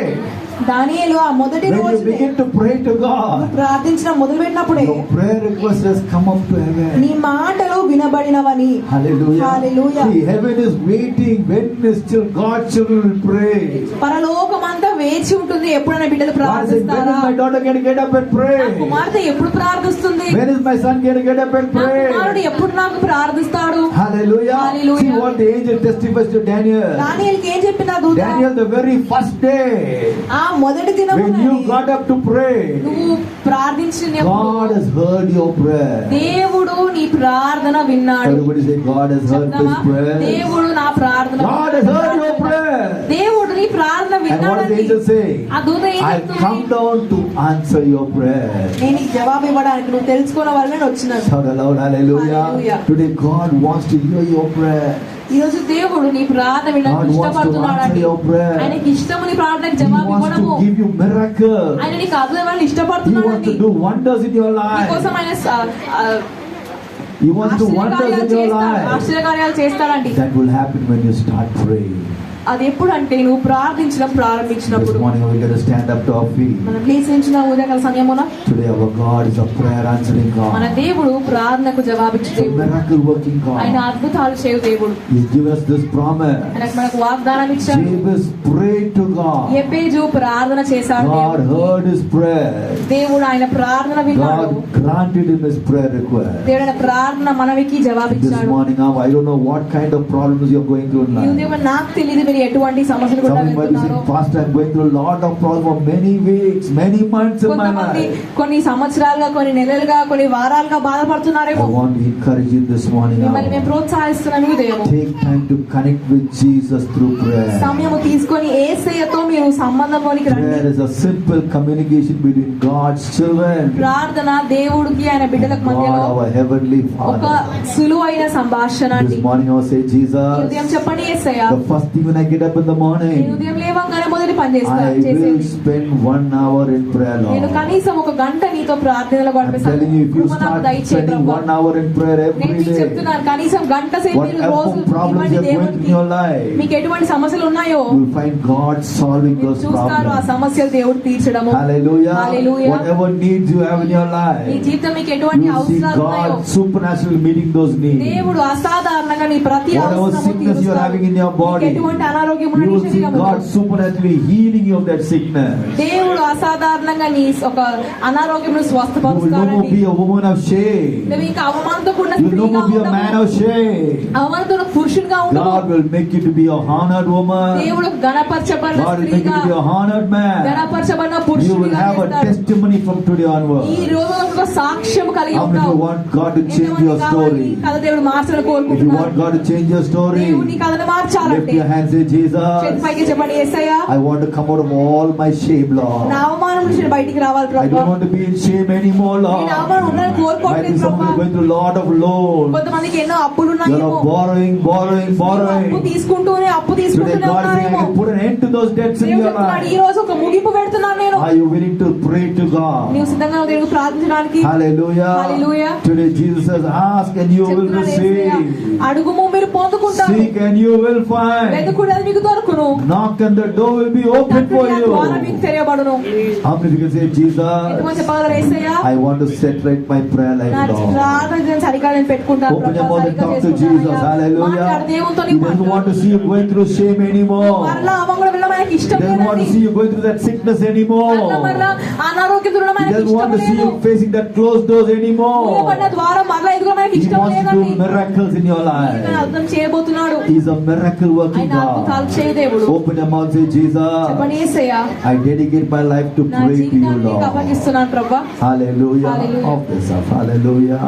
Speaker 3: దానియేలు ఆ మొదటి
Speaker 2: when you
Speaker 3: రోజు
Speaker 2: begin to pray to God,
Speaker 3: ప్రార్థించిన మొదలు పెట్టినప్పుడే
Speaker 2: your prayer request has come up to heaven.
Speaker 3: నీ మాటలు వినబడినవని.
Speaker 2: Hallelujah.
Speaker 3: Hallelujah.
Speaker 2: See, heaven is waiting when still God's children will pray.
Speaker 3: పరలోకమంతా వేచి ఉంటుంది ఎప్పుడైనా బిడ్డలు
Speaker 2: God says, when
Speaker 3: ప్రార్థిస్తారా?
Speaker 2: is my daughter going to get up and
Speaker 1: నా
Speaker 2: pray?
Speaker 1: కుమార్తె ఎప్పుడు ప్రార్థిస్తుంది?
Speaker 2: When is my son going to get up and
Speaker 1: నా కుమారుడు
Speaker 2: pray?
Speaker 1: ఎప్పుడు నాకు ప్రార్థిస్తాడు?
Speaker 2: Hallelujah.
Speaker 1: Hallelujah.
Speaker 2: See what the angel testifies to Daniel.
Speaker 3: దానియేలుకి ఏం చెప్పిన దూత?
Speaker 2: Daniel, the very first day
Speaker 3: ఆ మొదటి దినము
Speaker 2: when you got up to pray,
Speaker 1: నువ్వు ప్రార్థించినప్పుడు
Speaker 2: God has heard your prayer.
Speaker 1: దేవుడు నీ ప్రార్థన విన్నాడు.
Speaker 2: Everybody say, God has heard this
Speaker 1: చెప్తామా?
Speaker 2: prayer.
Speaker 1: దేవుడు నా ప్రార్థన
Speaker 2: God has heard your prayer.
Speaker 1: దేవుడు నీ ప్రార్థన
Speaker 2: And what does the
Speaker 1: విన్నాడని.
Speaker 2: angel say?
Speaker 1: ఆ దూత ఏం
Speaker 2: I'll come
Speaker 1: చెప్తుంది?
Speaker 2: down to answer your prayer.
Speaker 3: నేను నీకు జవాబు ఇవ్వడానికి నువ్వు తెలుసుకోవడం వల్లనే వచ్చినాను.
Speaker 2: Shout aloud, hallelujah.
Speaker 3: Hallelujah.
Speaker 2: Today God wants to hear your prayer.
Speaker 1: ఈ రోజు దేవుడు నీ ప్రార్థన
Speaker 2: God
Speaker 1: వినడానికి
Speaker 2: wants to
Speaker 1: ఇష్టపడుతున్నాడు
Speaker 2: answer
Speaker 1: అండి.
Speaker 2: your prayer.
Speaker 1: ఆయనకి ఇష్టము నీ ప్రార్థనకి
Speaker 2: He
Speaker 1: జవాబు
Speaker 2: wants
Speaker 1: ఇవ్వడము.
Speaker 2: to give you miracle.
Speaker 1: ఆయన నీకు అద్భుతమైన
Speaker 2: He
Speaker 1: ఇష్టపడుతున్నాడు
Speaker 2: wants to
Speaker 1: అండి.
Speaker 2: do wonders in your
Speaker 1: నీకోసం
Speaker 2: life.
Speaker 1: ఆయన
Speaker 2: He wants to do wonders in your life.
Speaker 1: ఆశ్చర్యకార్యాలు చేస్తాడండి.
Speaker 2: That will happen when you start praying.
Speaker 1: అది ఎప్పుడు అంటే నువ్వు ప్రార్థించడం
Speaker 2: This
Speaker 1: ప్రారంభించినప్పుడు.
Speaker 2: morning we're going to stand up to our feet.
Speaker 1: మనం లేచించిన ఉదయకాల సమయమున
Speaker 2: Today our God is a prayer answering
Speaker 1: మన
Speaker 2: God.
Speaker 1: దేవుడు ప్రార్థనకు జవాబిచ్చే
Speaker 2: He's a
Speaker 1: దేవుడు.
Speaker 2: miracle working
Speaker 1: ఆయన
Speaker 2: God.
Speaker 1: అద్భుతాలు చేయు దేవుడు.
Speaker 2: He's given us this promise.
Speaker 1: ఆయనకు మనకు వాగ్దానం ఇచ్చాడు.
Speaker 2: Jabez prayed to God.
Speaker 1: ఎబేజు ప్రార్థన చేశాడు.
Speaker 2: God heard his prayer.
Speaker 1: దేవుడు ఆయన ప్రార్థన విన్నాడు.
Speaker 2: God granted him his prayer request.
Speaker 1: దేవుడు ఆయన ప్రార్థన మనవికి
Speaker 2: This
Speaker 1: జవాబిచ్చాడు.
Speaker 2: morning now, I don't know what kind of problems you're going through in
Speaker 1: ఈ
Speaker 2: life.
Speaker 1: ఉదయం నాకు తెలియదు మీరు ఎటువంటి సమస్యలు కూడా
Speaker 2: Some might be
Speaker 1: వెళ్తున్నారో.
Speaker 2: saying, Pastor, I'm going through a lot of problems for many weeks, many months in my
Speaker 1: కొంతమంది
Speaker 2: life.
Speaker 1: కొన్ని సంవత్సరాలుగా, కొన్ని నెలలుగా, కొన్ని వారాలుగా
Speaker 2: I
Speaker 1: బాధపడుతున్నారేమో.
Speaker 2: want to encourage you this morning
Speaker 1: మిమ్మల్ని మేము
Speaker 2: now.
Speaker 1: ప్రోత్సహిస్తున్నాము ఈ ఉదయం.
Speaker 2: Take time to connect with Jesus through prayer.
Speaker 1: సమయము తీసుకొని యేసయ్యతో మీరు సంబంధంలోనికి రండి.
Speaker 2: Prayer is a simple communication between God's children
Speaker 1: ప్రార్థన దేవుడికి ఆయన
Speaker 2: and
Speaker 1: బిడ్డలకు
Speaker 2: God,
Speaker 1: మధ్యలో
Speaker 2: our heavenly
Speaker 1: ఒక
Speaker 2: Father.
Speaker 1: సులువైన సంభాషణ అండి.
Speaker 2: This morning I will say,
Speaker 1: ఈ
Speaker 2: Jesus,
Speaker 1: ఉదయం చెప్పండి యేసయ్య,
Speaker 2: the first thing when I get up in the
Speaker 1: నేను
Speaker 2: morning,
Speaker 1: ఉదయం లేవంగానే మొదటి పని
Speaker 2: I will
Speaker 1: చేసేది
Speaker 2: spend 1 hour in prayer,
Speaker 1: నేను
Speaker 2: Lord.
Speaker 1: కనీసం ఒక గంట నీతో ప్రార్థనలో
Speaker 2: I'm
Speaker 1: గడిపేసాను.
Speaker 2: telling you, if you start spending 1 hour in prayer
Speaker 1: నేను
Speaker 2: every
Speaker 1: మీకు
Speaker 2: day,
Speaker 1: చెప్తున్నాను, కనీసం గంట సేపు మీరు రోజు
Speaker 2: whatever problems
Speaker 1: ఇవ్వండి
Speaker 2: you're going through in
Speaker 1: దేవునికి.
Speaker 2: your life,
Speaker 1: మీకు ఎటువంటి సమస్యలు ఉన్నాయో
Speaker 2: you'll find God solving
Speaker 1: మీరు
Speaker 2: those
Speaker 1: చూస్తారు ఆ
Speaker 2: problems.
Speaker 1: సమస్యలు దేవుడు తీర్చడము.
Speaker 2: Hallelujah.
Speaker 1: Hallelujah.
Speaker 2: Whatever needs you have in your
Speaker 1: me
Speaker 2: life,
Speaker 1: జీవితం మీకు ఎటువంటి
Speaker 2: you see
Speaker 1: అవసరాలు ఉన్నాయో
Speaker 2: God supernaturally meeting those needs.
Speaker 1: దేవుడు అసాధారణంగా నీ ప్రతి
Speaker 2: Whatever
Speaker 1: అవసరము
Speaker 2: sickness you are having in your
Speaker 1: తీరుస్తాడు.
Speaker 2: body,
Speaker 1: నీకు ఎటువంటి అనారోగ్యం ఉన్న
Speaker 2: you
Speaker 1: నీ
Speaker 2: will see
Speaker 1: శరీరములో
Speaker 2: God supernaturally healing you of that sickness.
Speaker 1: దేవుడు అసాధారణంగా నీ ఒక అనారోగ్యం
Speaker 2: You will no more
Speaker 1: స్వస్థపరుస్తాడని.
Speaker 2: be a woman of shame.
Speaker 1: నువ్వు ఇంకా అవమానంతో కూడిన
Speaker 2: You will no
Speaker 1: స్త్రీగా
Speaker 2: more be a man
Speaker 1: ఉండవు.
Speaker 2: of shame.
Speaker 1: అవమానంతో పురుషునిగా ఉండవు.
Speaker 2: God will make you to be a honored woman.
Speaker 1: దేవుడు గణపరచబడిన
Speaker 2: God will make you
Speaker 1: స్త్రీగా,
Speaker 2: to be a honored man.
Speaker 1: గణపరచబడిన
Speaker 2: You will
Speaker 1: పురుషునిగా
Speaker 2: have a
Speaker 1: చేస్తాడు.
Speaker 2: testimony from today onward.
Speaker 1: ఈ రోజు ఒక సాక్ష్యం కలిగి
Speaker 2: How many of
Speaker 1: ఉంటావు.
Speaker 2: you want God to change
Speaker 1: ఎంతమంది
Speaker 2: your
Speaker 1: కావాలి?
Speaker 2: story?
Speaker 1: కథ దేవుడు మార్చాలని
Speaker 2: If you
Speaker 1: కోరుకుంటున్నారు.
Speaker 2: want God to change your story,
Speaker 1: దేవుడు నీ కథను
Speaker 2: lift
Speaker 1: మార్చాలంటే
Speaker 2: your hands, say,
Speaker 1: చేతి
Speaker 2: Jesus,
Speaker 1: పైకి చెప్పండి, యేసయ్యా
Speaker 2: I want to come out of all my shame,
Speaker 1: నా
Speaker 2: Lord.
Speaker 1: అవమానం నుంచి నేను బయటికి రావాలి
Speaker 2: I
Speaker 1: Prabhu.
Speaker 2: don't want to be in shame anymore,
Speaker 1: నేను
Speaker 2: Lord.
Speaker 1: అవమానం ఉండాలని
Speaker 2: Might be
Speaker 1: కోరుకోవట్లేదు
Speaker 2: some of you
Speaker 1: Prabhu.
Speaker 2: going through a lot of loans.
Speaker 1: కొంతమందికి ఎన్నో అప్పులు
Speaker 2: You
Speaker 1: ఉన్నాయేమో.
Speaker 2: are borrowing,
Speaker 1: అప్పు
Speaker 2: borrowing.
Speaker 1: తీసుకుంటూనే అప్పు
Speaker 2: Today
Speaker 1: తీసుకుంటూనే
Speaker 2: God is saying, I
Speaker 1: ఉన్నారేమో.
Speaker 2: can put an end to those debts in
Speaker 1: దేవుడు
Speaker 2: your
Speaker 1: చెప్తున్నాడు, ఈ
Speaker 2: life.
Speaker 1: రోజు ఒక ముగింపు పెడుతున్నాను నేను.
Speaker 2: Are you willing to pray to God?
Speaker 1: నీవు సిద్ధంగా ఉన్నావు దేవుడు ప్రార్థించడానికి.
Speaker 2: Hallelujah.
Speaker 1: Hallelujah.
Speaker 2: Today Jesus says, ask and you will
Speaker 1: చెప్తున్నాడు యేసయ్యా,
Speaker 2: receive.
Speaker 1: అడుగుము మీరు పొందుకుంటారు,
Speaker 2: Seek and you will find.
Speaker 1: వెతుకుడు అది మీకు దొరుకును,
Speaker 2: Knock and the door will be open for
Speaker 1: తట్టుడి, ఆ ద్వారం మీకు
Speaker 2: you.
Speaker 1: తెరవబడును.
Speaker 2: How many of you can say, Jesus,
Speaker 1: ఎంతమంది చెప్పగలరు, యేసయ్యా
Speaker 2: I want to set right my prayer life,
Speaker 1: నా
Speaker 2: Lord.
Speaker 1: ప్రార్థన నేను సరిగా నేను పెట్టుకుంటాను
Speaker 2: Open your
Speaker 1: Prabhu,
Speaker 2: mouth and
Speaker 1: సరిగ్గా
Speaker 2: talk to
Speaker 1: చేసుకుంటాను
Speaker 2: Jesus.
Speaker 1: అయ్యా.
Speaker 2: Hallelujah.
Speaker 1: మాట్లాడు, దేవునితో
Speaker 2: He
Speaker 1: నీవు
Speaker 2: doesn't want to
Speaker 1: మాట్లాడు.
Speaker 2: see you going through shame anymore.
Speaker 1: మరలా అవంగుడు వెళ్ళడం ఆయనకి
Speaker 2: He
Speaker 1: ఇష్టం
Speaker 2: doesn't want to
Speaker 1: లేదండి.
Speaker 2: see you going through that sickness
Speaker 1: మరలా
Speaker 2: anymore.
Speaker 1: అనారోగ్యం ఉండడం
Speaker 2: He
Speaker 1: ఆయనకి
Speaker 2: doesn't
Speaker 1: ఇష్టం
Speaker 2: want to see
Speaker 1: లేదు.
Speaker 2: you facing that closed doors
Speaker 1: మూయబడిన
Speaker 2: anymore.
Speaker 1: ద్వారం మరలా ఎదుగు ఆయనకి
Speaker 2: He
Speaker 1: ఇష్టం
Speaker 2: wants to
Speaker 1: లేదండి.
Speaker 2: do miracles in your
Speaker 1: ఆయన
Speaker 2: life.
Speaker 1: అర్థం చేయబోతున్నాడు.
Speaker 2: He's a miracle working
Speaker 1: ఆయన అద్భుతాలు
Speaker 2: God.
Speaker 1: చేయ దేవుడు.
Speaker 2: Open your mouth, say, Jesus,
Speaker 1: చెప్పండి, యేసయ్యా
Speaker 2: I dedicate my life to
Speaker 1: నా
Speaker 2: pray to you,
Speaker 1: జీవితాన్ని నీకు
Speaker 2: Lord.
Speaker 1: అప్పగిస్తున్నాను ప్రభా.
Speaker 2: Hallelujah.
Speaker 1: Hallelujah.
Speaker 2: Of this up. Hallelujah.